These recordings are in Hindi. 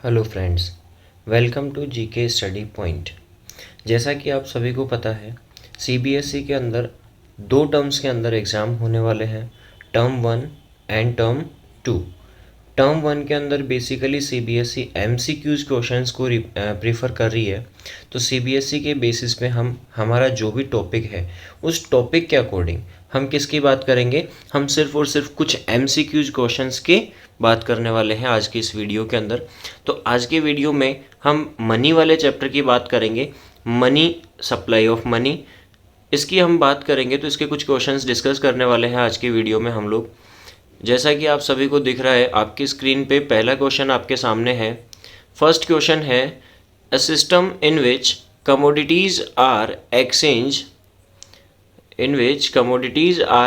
Hello friends, welcome to GK study point. जैसा कि आप सभी को पता है, सीबीएसई के अंदर दो टर्म्स के अंदर एग्ज़ाम होने वाले हैं, टर्म 1 एंड टर्म 2। टर्म 1 के अंदर बेसिकली सीबीएसई एमसीक्यूज़ क्वेश्चंस को प्रीफर कर रही है। तो सीबीएसई के बेसिस पे हम हमारा जो भी टॉपिक है उस टॉपिक के अकॉर्डिंग हम किसकी बात करेंगे, हम सिर्फ और सिर्फ कुछ एमसीक्यूज़ क्वेश्चंस के बात करने वाले हैं आज की इस वीडियो के अंदर। तो आज के वीडियो में हम मनी वाले चैप्टर की बात करेंगे, मनी, सप्लाई ऑफ मनी, इसकी हम बात करेंगे। तो इसके कुछ क्वेश्चंस डिस्कस करने वाले हैं आज के वीडियो में हम लोग। जैसा कि आप सभी को दिख रहा है आपकी स्क्रीन पे, पहला क्वेश्चन आपके सामने है। फर्स्ट क्वेश्चन है, a system in which commodities are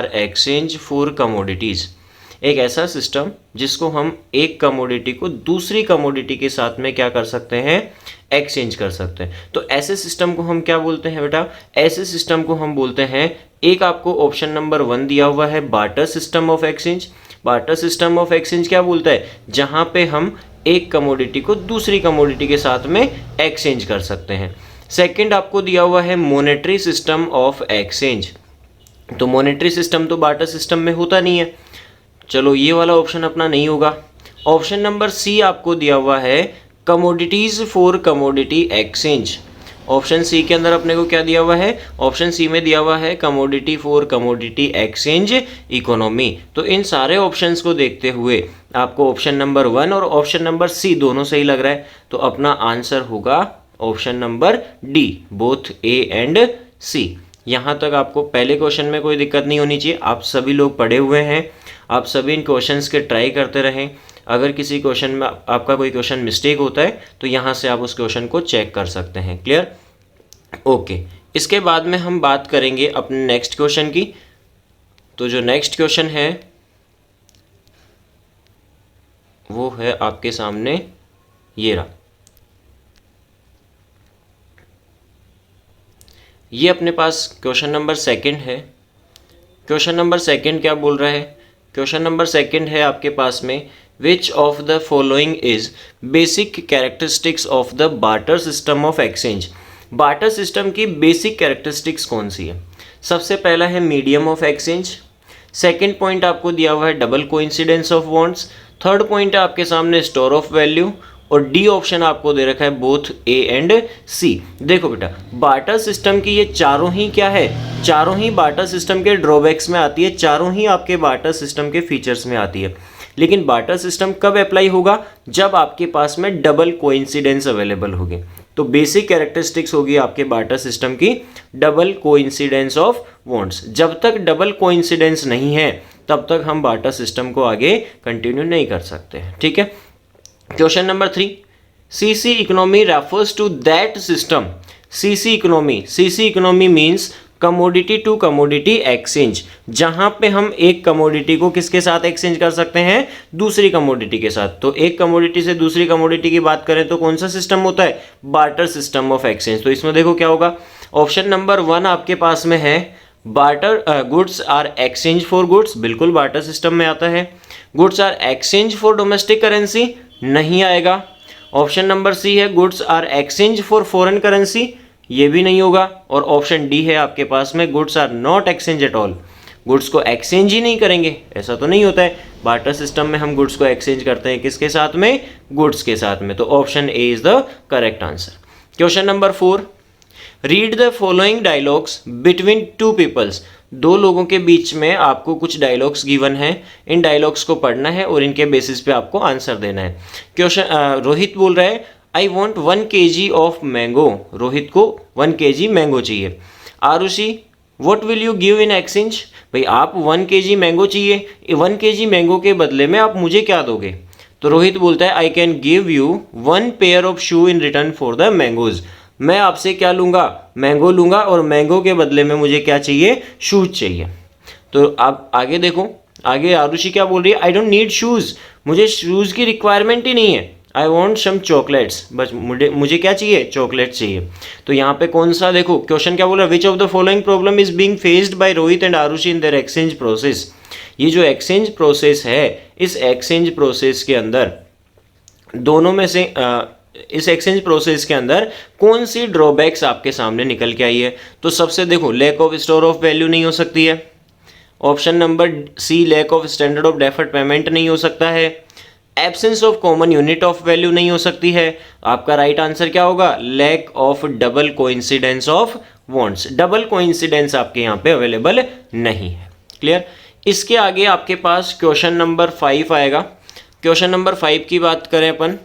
exchange for commodities. एक ऐसा सिस्टम जिसको हम एक कमोडिटी को दूसरी कमोडिटी के साथ में क्या कर सकते हैं, एक्सचेंज कर सकते हैं। तो ऐसे सिस्टम को हम क्या बोलते हैं बेटा, ऐसे सिस्टम को हम बोलते हैं, एक आपको ऑप्शन नंबर 1 दिया हुआ है barter system of exchange. Barter system of exchange क्या बोलता है, जहां पे हम एक कमोडिटी को दूसरी कमोडिटी के साथ में एक्सचेंज कर सकते हैं। सेकंड आपको दिया हुआ है मॉनेटरी सिस्टम ऑफ एक्सचेंज। तो मॉनेटरी सिस्टम तो बार्टर सिस्टम में होता नहीं है, चलो ये वाला ऑप्शन अपना नहीं होगा। ऑप्शन नंबर सी आपको दिया हुआ है commodities for commodity exchange. Option C के अंदर अपने को क्या दिया हुआ है, ऑप्शन सी में दिया हुआ है commodity for commodity exchange economy. तो इन सारे ऑप्शंस को देखते हुए आपको ऑप्शन नंबर 1 और ऑप्शन नंबर सी दोनों सही लग रहा है। तो अपना आंसर होगा option number D, both A and C. यहाँ तक आपको पहले क्वेश्चन में कोई दिक्कत नहीं होनी चाहिए। आप सभी लोग पढ़े हुए हैं, आप सभी इन क्वेश्चंस के ट्राई करते रहें। अगर किसी क्वेश्चन में आपका कोई क्वेश्चन मिस्टेक होता है तो यहाँ से आप उस क्वेश्चन को चेक कर सकते हैं। क्लियर? ओके, इसके बाद में हम बात करेंगे अपने नेक्स्ट क्वेश्चन की। तो जो नेक्स्ट क्वेश्चन है वो है आपके सामने, ये रहा। ये अपने पास क्वेश्चन नंबर 2 है। क्वेश्चन नंबर 2 क्या बोल रहा है, क्वेश्चन नंबर 2 है आपके पास में, which of the following is basic characteristics of the barter system of exchange. Barter system की बेसिक कैरेक्टरिस्टिक्स कौन सी है? सबसे पहला है medium of exchange. Second point आपको दिया हुआ है double coincidence of bonds. Third point है आपके सामने स्टोर ऑफ वैल्यू। और डी ऑप्शन आपको दे रखा है बोथ ए एंड सी। देखो बेटा, बार्टर सिस्टम की ये चारों ही क्या है, चारों ही बार्टर सिस्टम के ड्रॉबैक्स में आती है, चारों ही आपके बार्टर सिस्टम के फीचर्स में आती है। लेकिन बार्टर सिस्टम कब अप्लाई होगा, जब आपके पास में डबल कोइंसिडेंस अवेलेबल होगी। तो बेसिक कैरेक्टरिस्टिक्स होगी आपके बार्टर सिस्टम की डबल कोइंसिडेंस ऑफ बॉन्ड्स। जब तक डबल कोइंसिडेंस नहीं है तब तक हम बार्टर सिस्टम को आगे कंटिन्यू नहीं कर सकते हैं। ठीक है। Question number 3, CC economy refers to that system. CC economy means commodity to commodity exchange, जहां पे हम एक कमोडिटी को किसके साथ एक्सचेंज कर सकते हैं, दूसरी कमोडिटी के साथ। तो एक कमोडिटी से दूसरी कमोडिटी की बात करें तो कौन सा सिस्टम होता है, बार्टर सिस्टम ऑफ एक्सचेंज। तो इसमें देखो क्या होगा, ऑप्शन नंबर 1 आपके पास में है barter goods are exchange for goods, बिल्कुल बार्टर सिस्टम में आता है। Goods are exchange for domestic currency, नहीं आएगा। ऑप्शन नंबर सी है goods are exchange for foreign currency, ये भी नहीं होगा। और ऑप्शन डी है आपके पास में goods are not exchange at all, goods को एक्सचेंज ही नहीं करेंगे, ऐसा तो नहीं होता है। बार्टर सिस्टम में हम गुड्स को एक्सचेंज करते हैं किसके साथ में, गुड्स के साथ में। तो option A is the correct answer. Question number 4, read the following dialogues between two peoples. दो लोगों के बीच में आपको कुछ डायलॉग्स गिवन है, इन डायलॉग्स को पढ़ना है और इनके बेसिस पे आपको आंसर देना है। क्वेश्चन, रोहित बोल रहा है I want 1 kg of mango. Rohit को 1 kg मैंगो चाहिए। Arushi, what will you give in exchange. भाई आप 1 kg मैंगो चाहिए, 1 kg मैंगो के बदले में आप मुझे क्या दोगे। तो रोहित बोलता है I can give you 1 pair of shoe in return for the mangoes. मैं आपसे क्या लूँगा, मैंगो लूँगा और मैंगो के बदले में मुझे क्या चाहिए, शूज चाहिए। तो आप आगे देखो, आगे आरुषि क्या बोल रही है, आई डोंट नीड शूज़, मुझे शूज़ की रिक्वायरमेंट ही नहीं है। आई वॉन्ट सम चॉकलेट्स, बस मुझे क्या चाहिए, चॉकलेट चाहिए। तो यहाँ पे कौन सा, देखो क्वेश्चन क्या बोल रहा है, which of the following problem is being faced by Rohit and Arushi in their exchange process. ये जो एक्सचेंज प्रोसेस है, इस एक्सचेंज प्रोसेस के अंदर दोनों में से इस एक्सचेंज प्रोसेस के अंदर कौन सी ड्रॉबैक्स आपके सामने निकल के आई है? तो सबसे देखो, lack of store of value नहीं हो सकती है। Option number C, lack of standard of deferred payment नहीं हो सकता है। Absence of common unit of value नहीं हो सकती है। आपका राइट आंसर क्या होगा? Lack of double coincidence of wants. Double coincidence आपके यहाँ पे अवेलेबल नहीं है। क्लियर? इसके आगे आपके पास क्वेश्चन नंबर 5 आएगा। क्वेश्चन नंबर 5 की बात करें अपन,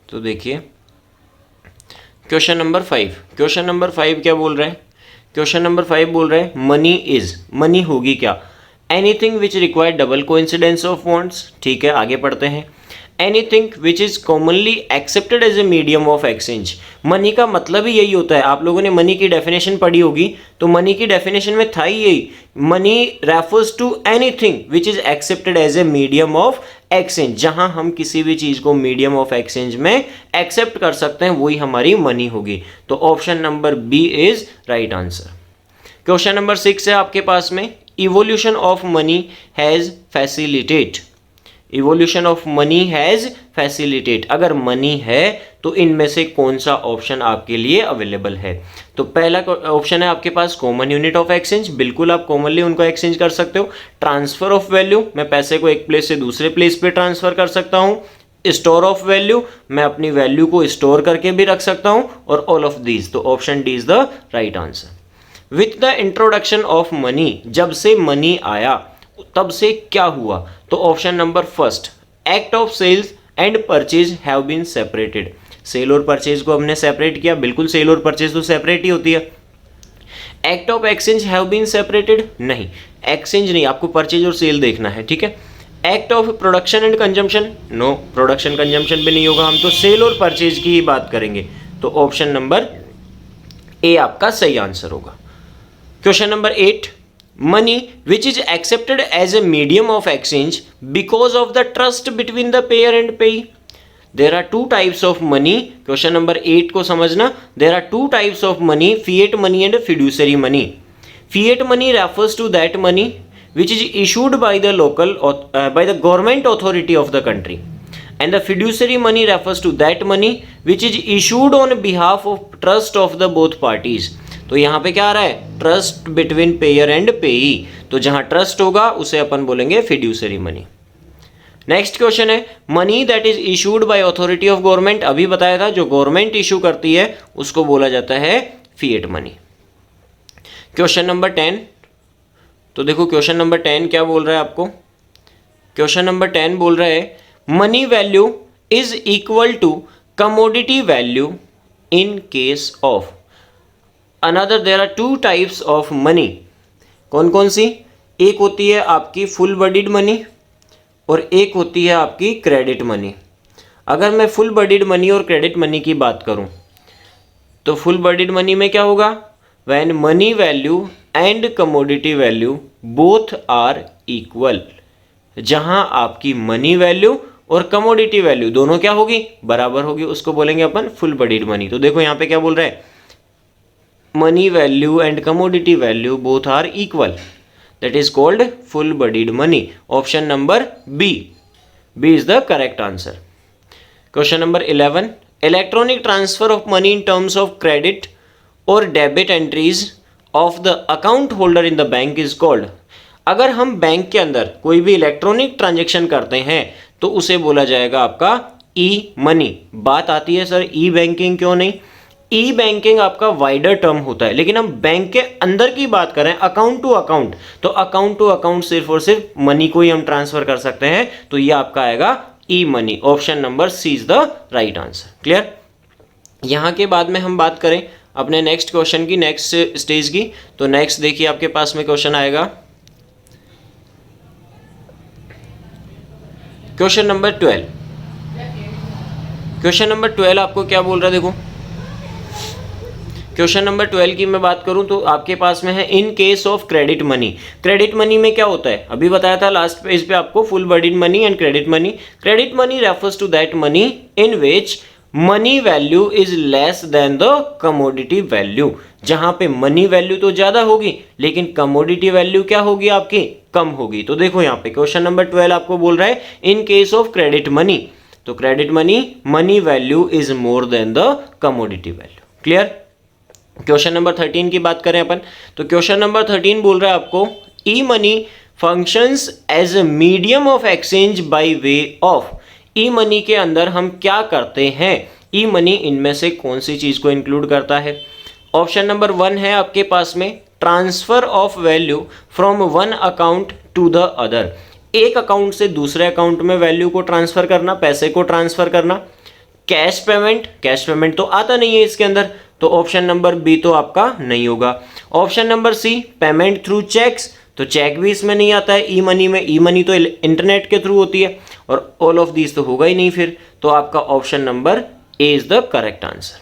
तो देखिए क्वेश्चन नंबर 5। क्वेश्चन नंबर 5 क्या बोल रहे हैं? क्वेश्चन नंबर 5 बोल रहे हैं मनी इज, मनी होगी क्या? Anything which require double coincidence of wants. ठीक है, आगे पढ़ते हैं। Anything which is commonly accepted as a medium of exchange. Money का मतलब ही यही होता है। आप लोगों ने मनी की डेफिनेशन पढ़ी होगी, तो मनी की डेफिनेशन में था ही यही, money refers to anything which is accepted as a medium of exchange. जहां हम किसी भी चीज को मीडियम ऑफ एक्सचेंज में एक्सेप्ट कर सकते हैं, वही हमारी मनी होगी। तो option number B is right answer. Question number 6 है आपके पास में, evolution of money has facilitate. Evolution of money has facilitate, अगर मनी है तो इनमें से कौन सा ऑप्शन आपके लिए अवेलेबल है? तो पहला ऑप्शन है आपके पास कॉमन यूनिट ऑफ एक्सचेंज, बिल्कुल आप कॉमनली उनको एक्सचेंज कर सकते हो। ट्रांसफर ऑफ वैल्यू, मैं पैसे को एक प्लेस से दूसरे प्लेस पे ट्रांसफर कर सकता हूं। स्टोर ऑफ वैल्यू, मैं अपनी वैल्यू को स्टोर करके भी रख सकता हूं। और ऑल ऑफ दीज, तो option D is the right answer. With the introduction of money, जब से मनी आया तब से क्या हुआ? तो option number first, act of sales and purchase have been separated. Sale और परचेज को हमने सेपरेट किया, बिल्कुल सेल और परचेज तो सेपरेट ही होती है। Act of exchange have been separated, नहीं, एक्सचेंज नहीं, आपको परचेज और सेल देखना है। ठीक है। Act of production and consumption, no, production consumption भी नहीं होगा, हम तो सेल और परचेज की ही बात करेंगे। तो ऑप्शन नंबर ए आपका सही आंसर होगा। Question number 8, money which is accepted as a medium of exchange because of the trust between the payer and payee. There are two types of money. Question number 8 को समझना, there are two types of money, fiat money and fiduciary money. Fiat money refers to that money which is issued by the by the government authority of the country, and the fiduciary money refers to that money which is issued on behalf of trust of the both parties. तो यहां पे क्या आ रहा है? ट्रस्ट बिटवीन पेयर एंड पेई। तो जहां ट्रस्ट होगा उसे अपन बोलेंगे फिड्यूसरी मनी। नेक्स्ट क्वेश्चन है, money that is issued by authority of government. अभी बताया था, जो गवर्नमेंट इशू करती है उसको बोला जाता है फिएट मनी। क्वेश्चन नंबर 10, तो देखो क्वेश्चन नंबर 10 क्या बोल रहा है आपको? क्वेश्चन नंबर 10 बोल रहा है money value is equal to commodity value in case of another. There are two types of money. कौन कौन सी? एक होती है आपकी फुल बॉडीड मनी और एक होती है आपकी क्रेडिट मनी। अगर मैं फुल बॉडीड मनी और क्रेडिट मनी की बात करूं तो फुल बॉडीड मनी में क्या होगा? When money value and commodity value both are equal. जहां आपकी मनी वैल्यू और कमोडिटी वैल्यू दोनों क्या होगी? बराबर होगी, उसको बोलेंगे अपन फुल बॉडीड मनी। तो देखो यहां पे क्या बोल रहा है, money value and commodity value both are equal, that is called full bodied money. Option number B is the correct answer. Question number 11, electronic transfer of money in terms of credit or debit entries of the account holder in the bank is called. अगर हम बैंक के अंदर कोई भी इलेक्ट्रॉनिक ट्रांजेक्शन करते हैं तो उसे बोला जाएगा आपका ई मनी। बात आती है सर ई बैंकिंग क्यों नहीं? ई बैंकिंग आपका वाइडर टर्म होता है, लेकिन हम बैंक के अंदर की बात करें अकाउंट टू अकाउंट, तो अकाउंट टू अकाउंट सिर्फ और सिर्फ मनी को ही हम ट्रांसफर कर सकते हैं। तो ये आपका आएगा E money. Option number C is the right answer. Clear? यहां के बाद में हम बात करें अपने नेक्स्ट क्वेश्चन की, नेक्स्ट स्टेज की। तो नेक्स्ट देखिए आपके पास में क्वेश्चन आएगा क्वेश्चन नंबर 12। क्वेश्चन नंबर 12 आपको क्या बोल रहा है? देखो क्वेश्चन नंबर 12 की मैं बात करूं तो आपके पास में है in case of credit money. Credit money में क्या होता है? अभी बताया था लास्ट पेज पे आपको, full bodied money and credit money. Credit money refers to that money in which money value is less than the commodity value. जहां पे मनी वैल्यू तो ज्यादा होगी लेकिन कमोडिटी वैल्यू क्या होगी आपकी, कम होगी। तो देखो यहाँ पे क्वेश्चन नंबर 12 आपको बोल रहा है in case of credit money, तो credit money money value is more than the commodity value. Clear. Question number 13 की बात करें अपन, तो क्वेश्चन नंबर 13 बोल रहा है आपको E money functions as a medium of exchange by way of. E money के अंदर हम क्या करते हैं, ई मनी इनमें से कौन सी चीज को इंक्लूड करता है। ऑप्शन नंबर 1 है आपके पास में transfer of value from one account to the other. एक अकाउंट से दूसरे अकाउंट में वैल्यू को ट्रांसफर करना, पैसे को ट्रांसफर करना। कैश पेमेंट, कैश पेमेंट तो आता नहीं है इसके अंदर, तो ऑप्शन नंबर बी तो आपका नहीं होगा। Option number C payment through cheques, तो चेक भी इसमें नहीं आता है ई मनी में, ई मनी तो इंटरनेट के थ्रू होती है, और ऑल ऑफ दिस तो होगा ही नहीं फिर, तो आपका option number A is the correct answer.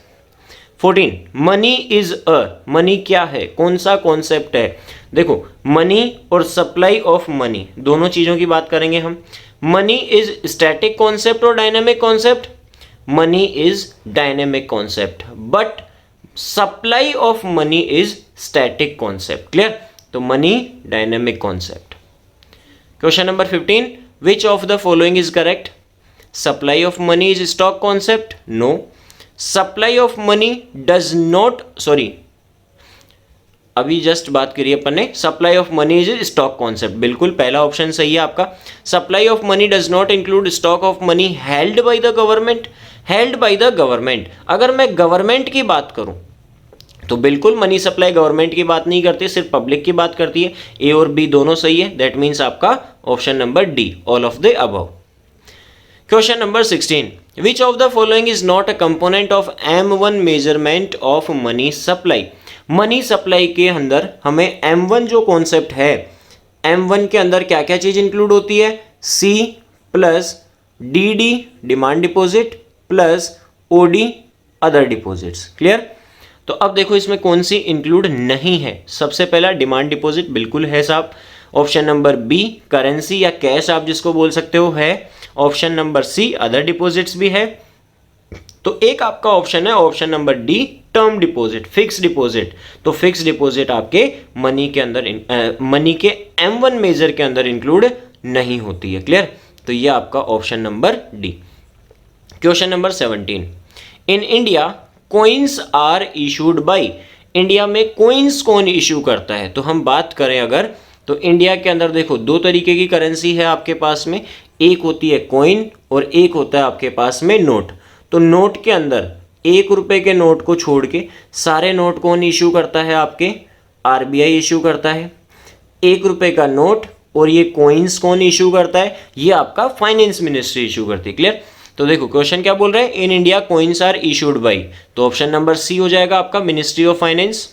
14 money is a, money क्या है, कौन सा कॉन्सेप्ट है। देखो मनी और सप्लाई ऑफ मनी दोनों चीजों की बात करेंगे हम। मनी इज स्टैटिक कॉन्सेप्ट और dynamic concept, money is dynamic concept but supply of money is static concept. Clear, तो money dynamic concept. Question number 15 which of the following is correct. Supply of money is stock concept, no. Supply of money does not, sorry अभी जस्ट बात करिए अपन ने, supply of money is stock concept, बिल्कुल पहला ऑप्शन सही है आपका। Supply of money does not include stock of money held by the government, held by the government. अगर मैं गवर्नमेंट की बात करूं तो बिल्कुल मनी सप्लाई गवर्नमेंट की बात नहीं करती, सिर्फ पब्लिक की बात करती है। ए और बी दोनों सही है, दैट मीन्स आपका option number D all of the above. Question number 16 which of the following is not a component of M1 measurement of money supply. Money supply के अंदर हमें M1 जो कॉन्सेप्ट है, M1 के अंदर क्या क्या चीज इंक्लूड होती है, C plus DD demand deposit plus OD other deposits. Clear, तो अब देखो इसमें कौन सी इंक्लूड नहीं है। सबसे पहला डिमांड डिपॉजिट बिल्कुल है साहब। ऑप्शन नंबर बी करेंसी या कैश आप जिसको बोल सकते हो है। Option number C other deposits भी है। तो एक आपका ऑप्शन है option number D term deposit, fix deposit. तो फिक्स डिपॉजिट आपके मनी के अंदर मनी के M1 मेजर के अंदर इंक्लूड नहीं होती है। क्लियर, तो ये आपका option number D. Question number 17 in India coins are issued by. India में कॉइन्स कौन इशू करता है, तो हम बात करें अगर, तो इंडिया के अंदर देखो दो तरीके की करेंसी है आपके पास में, एक होती है कॉइन और एक होता है आपके पास में नोट। तो नोट के अंदर 1 रुपए के नोट को छोड़ के सारे नोट कौन इशू करता है, आपके RBI इशू करता है। 1 रुपए का नोट और ये कॉइन्स कौन इशू करता है, ये आपका फाइनेंस मिनिस्ट्री इशू करती है। क्लियर, तो देखो क्वेश्चन क्या बोल रहे हैं, in India coins are issued by, तो ऑप्शन नंबर सी हो जाएगा आपका ministry of finance.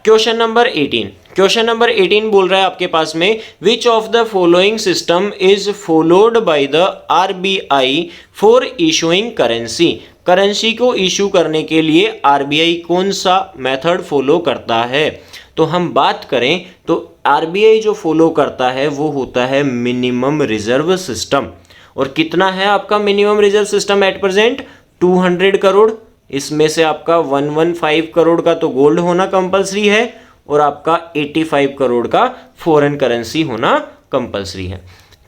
Question number 18, question number 18 बोल रहा है आपके पास में which of the following system is followed by the RBI for issuing currency. Currency को इशू करने के लिए RBI कौन सा मेथड फॉलो करता है, तो हम बात करें तो RBI जो फॉलो करता है वो होता है मिनिमम रिजर्व सिस्टम। और कितना है आपका minimum reserve system at present, 200 crore. इसमें से आपका 115 करोड़ का तो गोल्ड होना कंपलसरी है और आपका 85 करोड़ का फॉरेन करेंसी होना कंपलसरी है।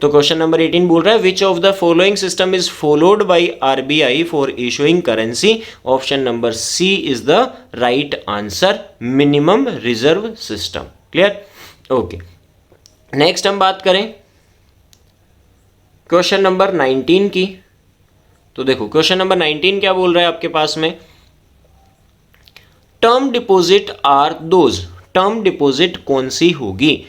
तो क्वेश्चन नंबर 18 बोल रहा है which of the following system is followed by RBI for issuing currency. Option number C is the right answer, minimum reserve system. Clear, okay. Next हम बात करें क्वेश्चन नंबर 19 की, तो देखो क्वेश्चन नंबर 19 क्या बोल रहा है आपके पास में, term deposit are those. Term deposit कौन सी होगी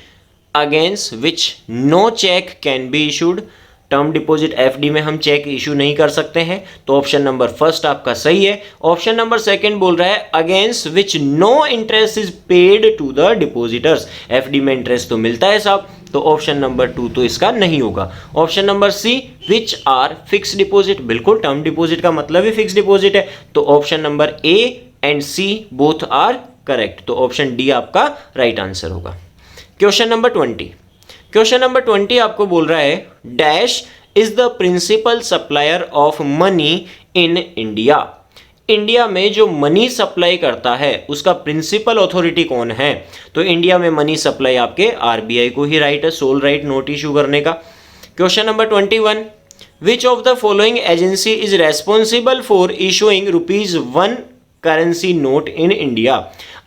against which no cheque can be issued. Term deposit FD में हम चेक इशू नहीं कर सकते हैं, तो ऑप्शन नंबर फर्स्ट आपका सही है। ऑप्शन नंबर सेकंड बोल रहा है against which no interest is paid to the depositors. FD में इंटरेस्ट तो मिलता है साहब, तो ऑप्शन नंबर 2 तो इसका नहीं होगा। Option number C which are fix deposit, बिल्कुल टर्म डिपॉजिट का मतलब ही फिक्स डिपॉजिट है, तो option number A and C both are correct, तो ऑप्शन डी आपका राइट आंसर होगा। क्वेश्चन नंबर 20, क्वेश्चन नंबर 20 आपको बोल रहा है dash is the principal supplier of money in India. India में जो मनी सप्लाई करता है उसका प्रिंसिपल अथॉरिटी कौन है? तो इंडिया में मनी सप्लाई आपके आरबीआई को ही राइट है, सोल राइट नोट इशू करने का। Question number 21, which of the following agency is responsible for issuing ₹1 currency note in India?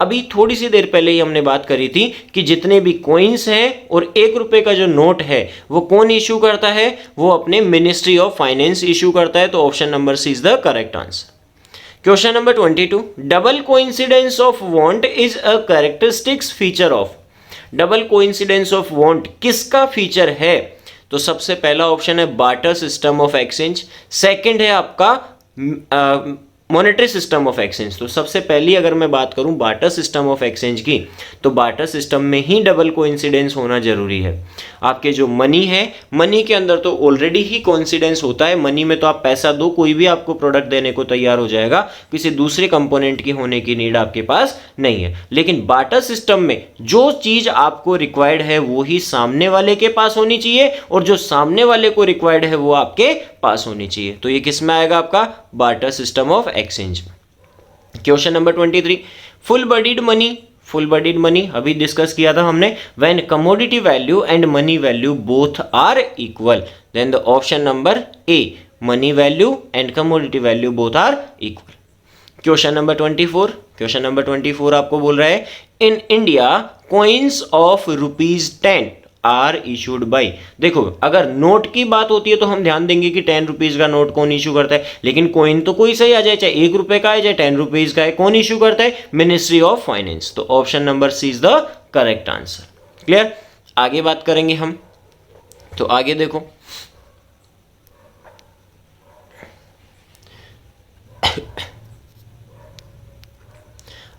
अभी थोड़ी सी देर पहले ही हमने बात करी थी कि जितने भी कॉइन्स हैं और ₹1 का जो नोट है वो कौन इशू करता है? वो अपने मिनिस्ट्री ऑफ फाइनेंस इशू करता है। तो option number C is the correct answer. Question number 22, double coincidence of want is a characteristics feature of. Double coincidence of want किसका फीचर है? तो सबसे पहला ऑप्शन है barter system of exchange, second है आपका मॉनेटरी सिस्टम ऑफ एक्सचेंज। तो सबसे पहली अगर मैं बात करूं बार्टर सिस्टम ऑफ एक्सचेंज की, तो बार्टर सिस्टम में ही डबल कोइंसिडेंस होना जरूरी है। आपके जो मनी है, मनी के अंदर तो ऑलरेडी ही कोइंसिडेंस होता है। मनी में तो आप पैसा दो, कोई भी आपको प्रोडक्ट देने को तैयार हो जाएगा, किसी दूसरे कंपोनेंट की होने की नीड आपके पास नहीं है। लेकिन बार्टर सिस्टम में जो चीज आपको रिक्वायर्ड है वो ही सामने वाले के पास होनी चाहिए, और जो सामने वाले को रिक्वायर्ड है वो आपके पास होनी चाहिए। तो ये किस में आएगा? आपका barter system of exchange. Question number 23, full bodied money. Full bodied money अभी डिस्कस किया था हमने, when commodity value and money value both are equal, then the option number A, money value and commodity value both are equal. Question number 24, question number 24 आपको बोल रहा है, in India coins of ₹10 are issued by. देखो अगर नोट की बात होती है तो हम ध्यान देंगे कि ₹10 का नोट कौन इशू करता है, लेकिन कॉइन तो कोई सही आ जाए, चाहे ₹1 का है चाहे ₹10 का है, कौन इशू करता है? Ministry of finance. तो option number C is the correct answer. Clear? आगे बात करेंगे हम, तो आगे देखो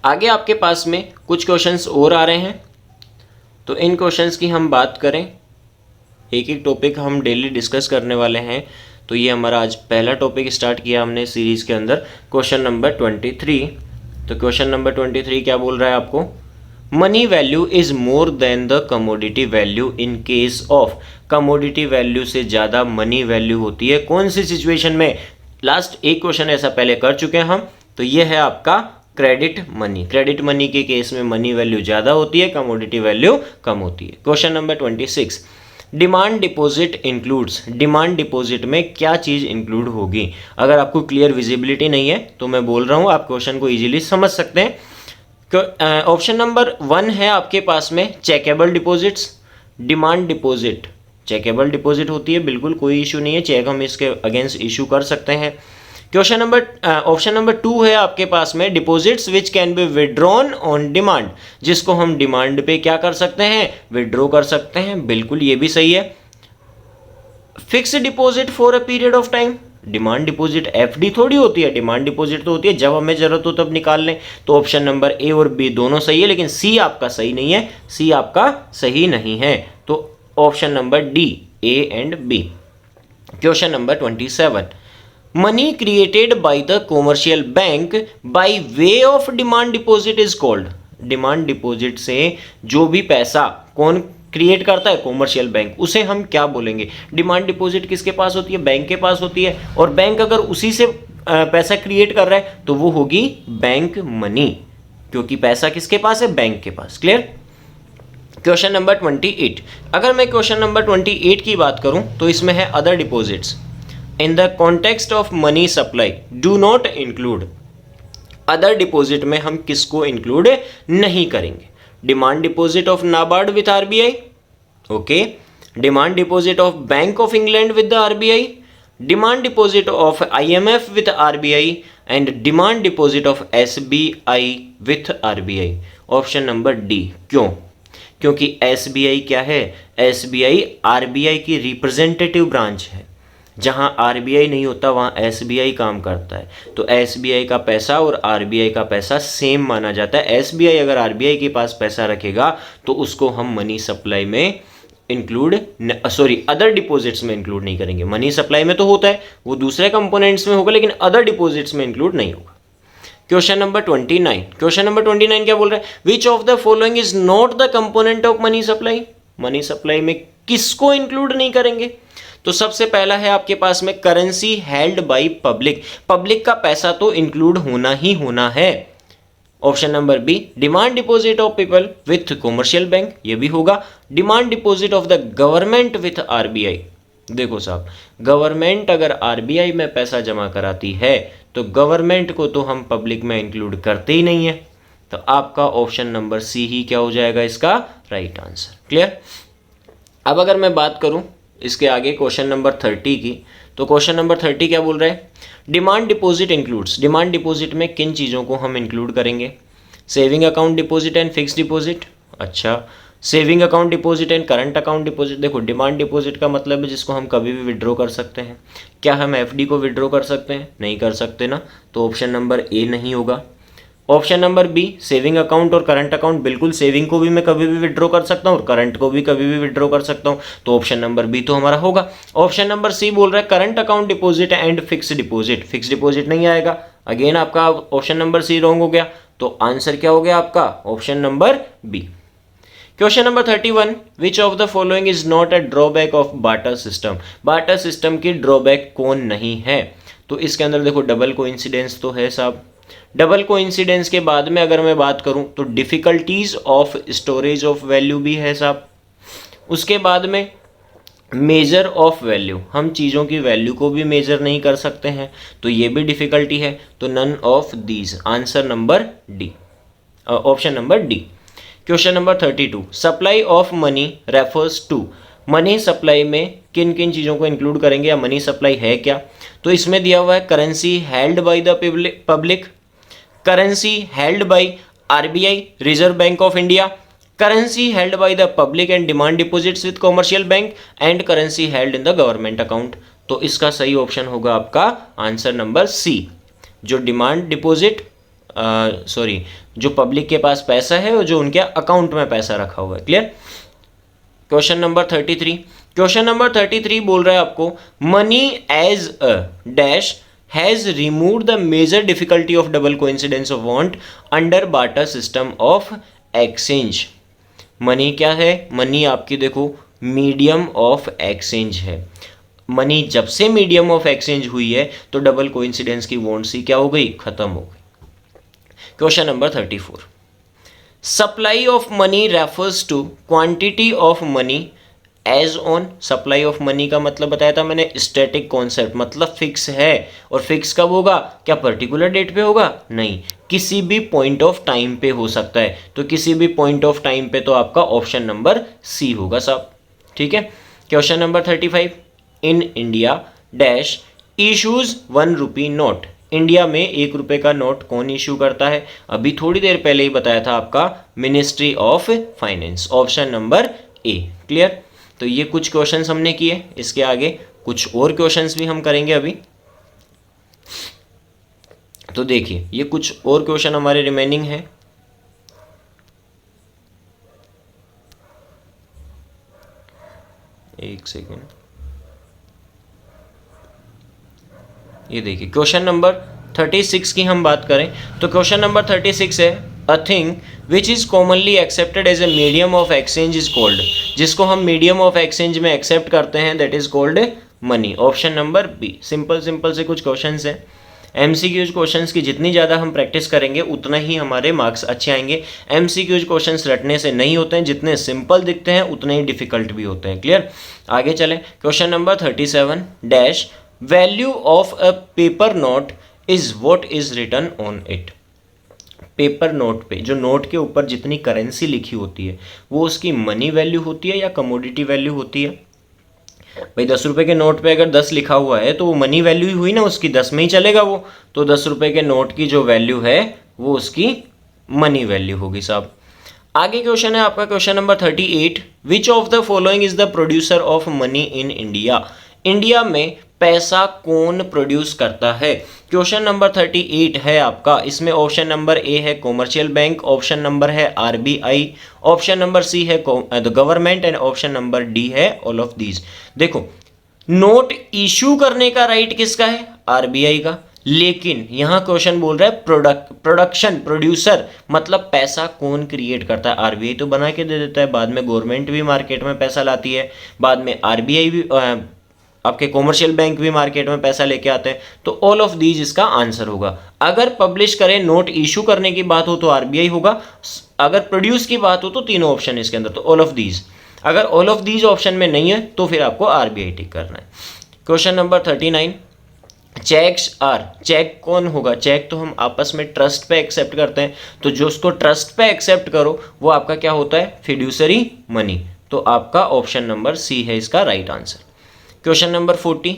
आगे आपके पास में कुछ क्वेश्चंस और आ रहे हैं, तो इन क्वेश्चंस की हम बात करें, एक एक टॉपिक हम डेली डिस्कस करने वाले हैं। तो ये हमारा आज पहला टॉपिक स्टार्ट किया हमने सीरीज के अंदर, क्वेश्चन नंबर 23। तो क्वेश्चन नंबर 23 क्या बोल रहा है आपको? Money value is more than the commodity value in case of. Commodity value से ज़्यादा मनी वैल्यू होती है कौन सी सिचुएशन में? लास्ट एक क्वेश्चन ऐसा पहले कर चुके हैं हम, तो ये है आपका क्रेडिट मनी। क्रेडिट मनी के केस में मनी वैल्यू ज़्यादा होती है, कमोडिटी वैल्यू कम होती है। Question number 26, demand deposit includes. Demand deposit में क्या चीज़ इंक्लूड होगी? अगर आपको क्लियर विजिबिलिटी नहीं है तो मैं बोल रहा हूँ, आप क्वेश्चन को इजीली समझ सकते हैं। ऑप्शन नंबर 1 है आपके पास में checkable deposits. Demand deposit checkable deposit होती है, बिल्कुल कोई इशू नहीं है, चेक हम इसके अगेंस्ट इशू कर सकते हैं। क्वेश्चन नंबर ऑप्शन नंबर 2 है आपके पास में deposits which can be withdrawn on demand, जिसको हम डिमांड पे क्या कर सकते हैं? विड्रॉ कर सकते हैं, बिल्कुल ये भी सही है। Fix deposit for a period of time. Demand deposit FD थोड़ी होती है, डिमांड डिपॉजिट तो होती है जब हमें जरूरत हो तब निकाल लें। तो ऑप्शन नंबर ए और बी दोनों सही है, लेकिन सी आपका सही नहीं है, सी आपका सही नहीं है। तो option number D, A and B. Question number 27, money created by the commercial bank by way of demand deposit is called. Demand deposit से जो भी पैसा कौन क्रिएट करता है? कॉमर्शियल बैंक, उसे हम क्या बोलेंगे? डिमांड डिपॉजिट किसके पास होती है? बैंक के पास होती है, और बैंक अगर उसी से पैसा क्रिएट कर रहा है तो वो होगी बैंक मनी, क्योंकि पैसा किसके पास है? बैंक के पास। क्लियर? क्वेश्चन नंबर 28, अगर मैं क्वेश्चन नंबर 28 की बात करूं तो इसमें है other deposits in the context of money supply do not include. Other deposit में हम किसको इंक्लूड नहीं करेंगे? Demand deposit of NABARD with RBI, okay, demand deposit of bank of England with the RBI, demand deposit of IMF with RBI and demand deposit of SBI with RBI. Option number D. क्यों? क्योंकि एसबीआई क्या है? एसबीआई आरबीआई की रिप्रेजेंटेटिव ब्रांच है, जहां आरबीआई नहीं होता वहां एसबीआई काम करता है। तो एसबीआई का पैसा और आरबीआई का पैसा सेम माना जाता है। एसबीआई अगर आरबीआई के पास पैसा रखेगा तो उसको हम मनी सप्लाई में इंक्लूड अदर डिपॉजिट्स में इंक्लूड नहीं करेंगे। मनी सप्लाई में तो होता है, वो दूसरे कंपोनेंट्स में होगा, लेकिन अदर डिपॉजिट्स में इंक्लूड नहीं होगा। क्वेश्चन नंबर 29, क्वेश्चन नंबर 29 क्या बोल रहा है? Which of the following is not the component of money supply. Money supply में किसको इंक्लूड नहीं करेंगे? तो सबसे पहला है आपके पास में currency held by public, public का पैसा तो इंक्लूड होना ही होना है। Option number B, demand deposit of people with commercial bank, ये भी होगा। Demand deposit of the government with RBI, देखो साहब, गवर्नमेंट अगर आरबीआई में पैसा जमा कराती है तो गवर्नमेंट को तो हम पब्लिक में इंक्लूड करते ही नहीं है, तो आपका ऑप्शन नंबर सी ही क्या हो जाएगा इसका राइट आंसर। क्लियर। अब अगर मैं बात करूं इसके आगे क्वेश्चन नंबर 30 की, तो क्वेश्चन नंबर 30 क्या बोल रहा है, demand deposit includes, demand deposit में किन चीज़ों को हम इंक्लूड करेंगे, saving account deposit and fix deposit. अच्छा, saving account deposit and current account deposit, देखो डिमांड डिपॉजिट का मतलब है जिसको हम कभी भी विड्रॉ कर सकते हैं। क्या हम एफडी को विड्रॉ कर सकते हैं, नहीं कर सकते ना, तो ऑप्शन नंबर ए नहीं होगा। Option number B, saving account और करंट अकाउंट, बिल्कुल सेविंग को भी मैं कभी भी विड्रॉ कर सकता हूँ और करंट को भी कभी भी विड्रॉ कर सकता हूँ, तो ऑप्शन नंबर बी तो हमारा होगा। ऑप्शन नंबर सी बोल रहा है current account deposit and fix deposit, fix deposit नहीं आएगा, अगेन आपका ऑप्शन नंबर सी रॉन्ग हो गया, तो आंसर क्या हो गया आपका option number B. Question number 31, which of the following is not a drawback of barter system, barter system की ड्रॉबैक कौन नहीं है, तो इसके अंदर देखो डबल कोइंसिडेंस तो है साहब, डबल कोइंसिडेंस के बाद में अगर मैं बात करूं तो difficulties of storage of value भी है साहब, उसके बाद में मेजर ऑफ वैल्यू, हम चीज़ों की वैल्यू को भी मेजर नहीं कर सकते हैं, तो ये भी डिफिकल्टी है, तो none of these, answer number D, option number D. Question number 32, supply of money refers to, money supply में किन किन चीज़ों को इंक्लूड करेंगे या मनी सप्लाई है क्या, तो इसमें दिया हुआ है currency held by the public, currency held by RBI reserve bank of India, currency held by the public and demand deposits with commercial bank and currency held in the government account, तो इसका सही ऑप्शन होगा आपका आंसर नंबर सी, जो डिमांड डिपॉजिट जो पब्लिक के पास पैसा है और जो उनके अकाउंट में पैसा रखा हुआ है। Clear. Question number 33, question number 33 बोल रहा है आपको money as a dash has remove the major difficulty of double coincidence of want under barter system of exchange, money क्या है, मनी आपकी देखो मीडियम ऑफ एक्सचेंज है, मनी जब से मीडियम ऑफ एक्सचेंज हुई है तो डबल कोइंसिडेंस की वांट सी क्या हो गई, खत्म हो गई। Question number 34, supply of money refers to quantity of money as on, supply of money का मतलब बताया था मैंने स्टैटिक कॉन्सेप्ट, मतलब फिक्स है, और फिक्स कब होगा, क्या पर्टिकुलर डेट पे होगा, नहीं, किसी भी पॉइंट ऑफ टाइम पे हो सकता है, तो किसी भी पॉइंट ऑफ टाइम पे तो आपका ऑप्शन नंबर सी होगा साहब। ठीक है। Question number 35, in India dash issues 1 rupee note, India में 1 रुपए का नोट कौन इशू करता है, अभी थोड़ी देर पहले ही बताया था आपका ministry of finance, option number A. Clear. तो ये कुछ क्वेश्चंस हमने किए, इसके आगे कुछ और क्वेश्चंस भी हम करेंगे अभी, तो देखिए ये कुछ और क्वेश्चन हमारे रिमेनिंग है। एक सेकेंड, ये देखिए क्वेश्चन नंबर 36 की हम बात करें तो क्वेश्चन नंबर 36 है a thing which is commonly accepted as a medium of exchange is called, जिसको हम मीडियम ऑफ एक्सचेंज में एक्सेप्ट करते हैं that is called money, option number B. Simple simple से कुछ क्वेश्चंस हैं, एमसीक्यूज क्वेश्चंस की जितनी ज़्यादा हम प्रैक्टिस करेंगे उतना ही हमारे मार्क्स अच्छे आएंगे। एमसीक्यूज क्वेश्चंस रटने से नहीं होते हैं, जितने सिंपल दिखते हैं उतने ही डिफिकल्ट भी होते हैं। क्लियर। आगे चलें, question number 37 dash value of a paper note is what is written on it, paper note पे जो नोट के ऊपर जितनी करेंसी लिखी होती है वो उसकी मनी वैल्यू होती है या कमोडिटी वैल्यू होती है। भाई 10 रुपए के नोट पे अगर 10 लिखा हुआ है तो वो मनी वैल्यू ही हुई ना, उसकी 10 में ही चलेगा वो, तो 10 रुपए के नोट की जो वैल्यू है वो उसकी मनी वैल्यू होगी साहब। आगे क्वेश्चन है आपका question number 38, which of the following is the producer of money in India, India में पैसा कौन प्रोड्यूस करता है। क्वेश्चन नंबर 38 है आपका, इसमें ऑप्शन नंबर ए है कॉमर्शियल बैंक, ऑप्शन नंबर है आरबीआई, ऑप्शन नंबर सी है the government and option number D है ऑल ऑफ दीज। देखो नोट इशू करने का राइट किसका है, आरबीआई का, लेकिन यहां क्वेश्चन बोल रहा है प्रोडक्शन प्रोड्यूसर, मतलब पैसा कौन क्रिएट करता है, आरबीआई तो बना के दे देता है, बाद में गवर्नमेंट भी मार्केट में पैसा लाती है, बाद में आरबीआई भी आपके कॉमर्शियल बैंक भी मार्केट में पैसा लेके आते हैं, तो ऑल ऑफ दीज इसका आंसर होगा। अगर पब्लिश करें, नोट इशू करने की बात हो तो आरबीआई होगा, अगर प्रोड्यूस की बात हो तो तीनों ऑप्शन इसके अंदर, तो ऑल ऑफ दीज। अगर ऑल ऑफ दीज ऑप्शन में नहीं है तो फिर आपको आरबीआई टिक करना है। Question number 39, cheques are, cheque कौन होगा? चेक तो हम आपस में ट्रस्ट पे एक्सेप्ट करते हैं, तो जो उसको ट्रस्ट पे एक्सेप्ट करो वो आपका क्या होता है? Fiduciary money. तो आपका ऑप्शन नंबर सी है इसका right answer. Question number 40,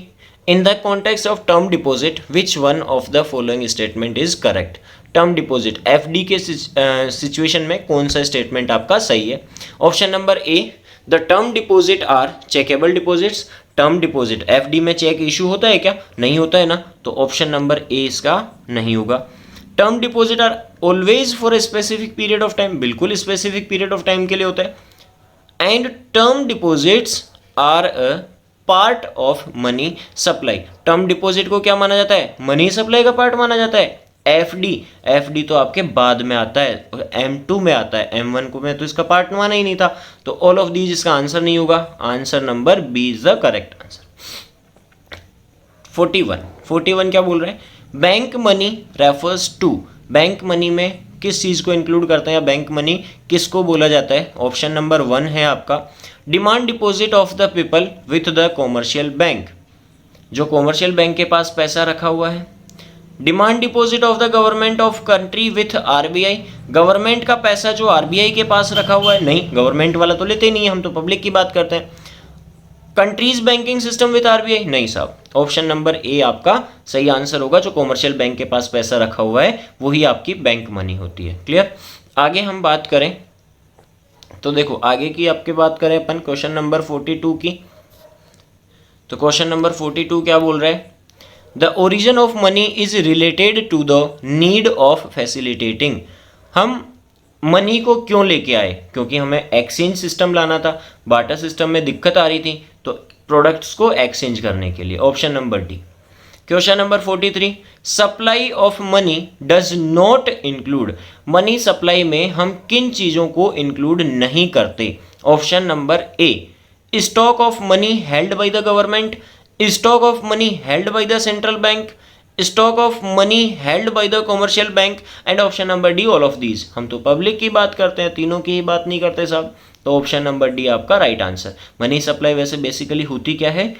in the context of term deposit which one of the following statement is correct? Term deposit FD के सिचुएशन में कौन सा स्टेटमेंट आपका सही है? Option number A, the term deposit are chequeable deposits. Term deposit FD में चेक इशू होता है क्या? नहीं होता है ना, तो ऑप्शन नंबर ए इसका नहीं होगा। Term deposit are always for a specific period of time, बिल्कुल स्पेसिफिक पीरियड ऑफ टाइम के लिए होता है। And term deposits are a part of money supply. Term deposit को क्या माना जाता है? मनी सप्लाई का पार्ट माना जाता है। एफडी तो आपके बाद में आता है, M2 में आता है, M1 को में तो इसका पार्ट माना ही नहीं था, तो ऑल ऑफ दीज इसका आंसर नहीं होगा। Answer number B is the correct answer. 41 क्या बोल रहे हैं? Bank money refers to, bank money में किस चीज को इंक्लूड करते हैं या बैंक मनी किसको बोला जाता है? ऑप्शन नंबर 1 है आपका, demand deposit of the people with the commercial bank, जो कॉमर्शियल बैंक के पास पैसा रखा हुआ है। Demand deposit of the government of country with RBI, government का पैसा जो आरबीआई के पास रखा हुआ है। नहीं, गवर्नमेंट वाला तो लेते ही नहीं है, हम तो पब्लिक की बात करते हैं। Countries banking system with RBI, नहीं साहब, ऑप्शन नंबर ए आपका सही आंसर होगा। जो कॉमर्शियल बैंक के पास पैसा रखा हुआ है वही आपकी बैंक मनी होती है। क्लियर? आगे हम बात करें तो देखो, आगे की आपके बात करें अपन क्वेश्चन नंबर 42 की, तो क्वेश्चन नंबर 42 क्या बोल रहे हैं? The origin of money is related to the need of facilitating. हम मनी को क्यों लेके आए? क्योंकि हमें एक्सचेंज सिस्टम लाना था, बाटा सिस्टम में दिक्कत आ रही थी, तो प्रोडक्ट्स को एक्सचेंज करने के लिए। Option number D. Question number 43, supply of money does not include, money supply में हम किन चीज़ों को इंक्लूड नहीं करते? Option number A, stock of money held by the government, stock of money held by the central bank, stock of money held by the commercial bank, and option number D all of these. हम तो पब्लिक की बात करते हैं, तीनों की ही बात नहीं करते साहब, तो ऑप्शन नंबर डी आपका राइट आंसर। मनी सप्लाई वैसे बेसिकली होती क्या है?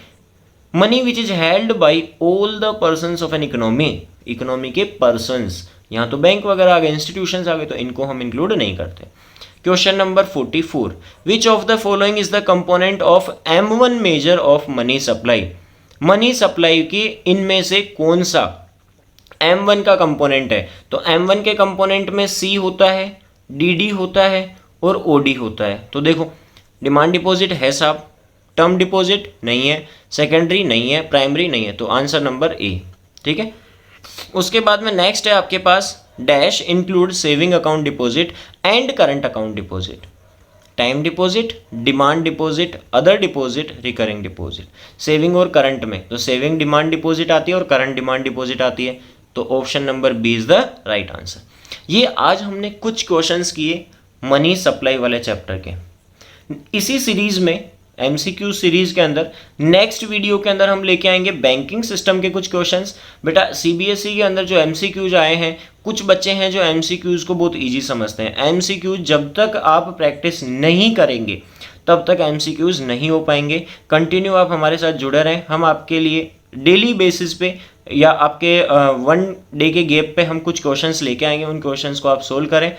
Money which is held by all the persons of an economy, economy के पर्सन्स, यहाँ तो बैंक वगैरह आ गए, इंस्टीट्यूशंस आ गए, तो इनको हम इंक्लूड नहीं करते। Question number 44, which of the following is the component of M1 measure of money supply, money supply की इनमें से कौन सा M1 का कंपोनेंट है? तो M1 के कंपोनेंट में C होता है, DD होता है और OD होता है। तो देखो, डिमांड डिपॉजिट है साहब, टर्म डिपॉजिट नहीं है, सेकेंडरी नहीं है, प्राइमरी नहीं है, तो आंसर नंबर ए। ठीक है, उसके बाद में नेक्स्ट है आपके पास dash include saving account deposit and current account deposit, time deposit, demand deposit, other deposit, recurring deposit. Saving और करंट में तो सेविंग डिमांड डिपॉजिट आती है और करंट डिमांड डिपॉजिट आती है, तो option number B is the right answer. ये आज हमने कुछ क्वेश्चंस किए मनी सप्लाई वाले चैप्टर के। इसी सीरीज में MCQ सीरीज के अंदर नेक्स्ट वीडियो के अंदर हम लेके आएंगे बैंकिंग सिस्टम के कुछ क्वेश्चंस। बेटा CBSE के अंदर जो MCQs आए हैं, कुछ बच्चे हैं जो MCQs को बहुत इजी समझते हैं। MCQ जब तक आप प्रैक्टिस नहीं करेंगे तब तक MCQs नहीं हो पाएंगे। कंटिन्यू आप हमारे साथ जुड़े रहें, हम आपके लिए डेली बेसिस पे या आपके 1 डे के गैप पे हम कुछ क्वेश्चंस लेके आएंगे। उन क्वेश्चंस को आप सोल्व करें,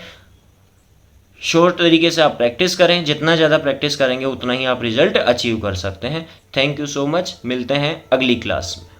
शॉर्ट तरीके से आप प्रैक्टिस करें। जितना ज़्यादा प्रैक्टिस करेंगे उतना ही आप रिजल्ट अचीव कर सकते हैं। थैंक यू सो मच, मिलते हैं अगली क्लास में।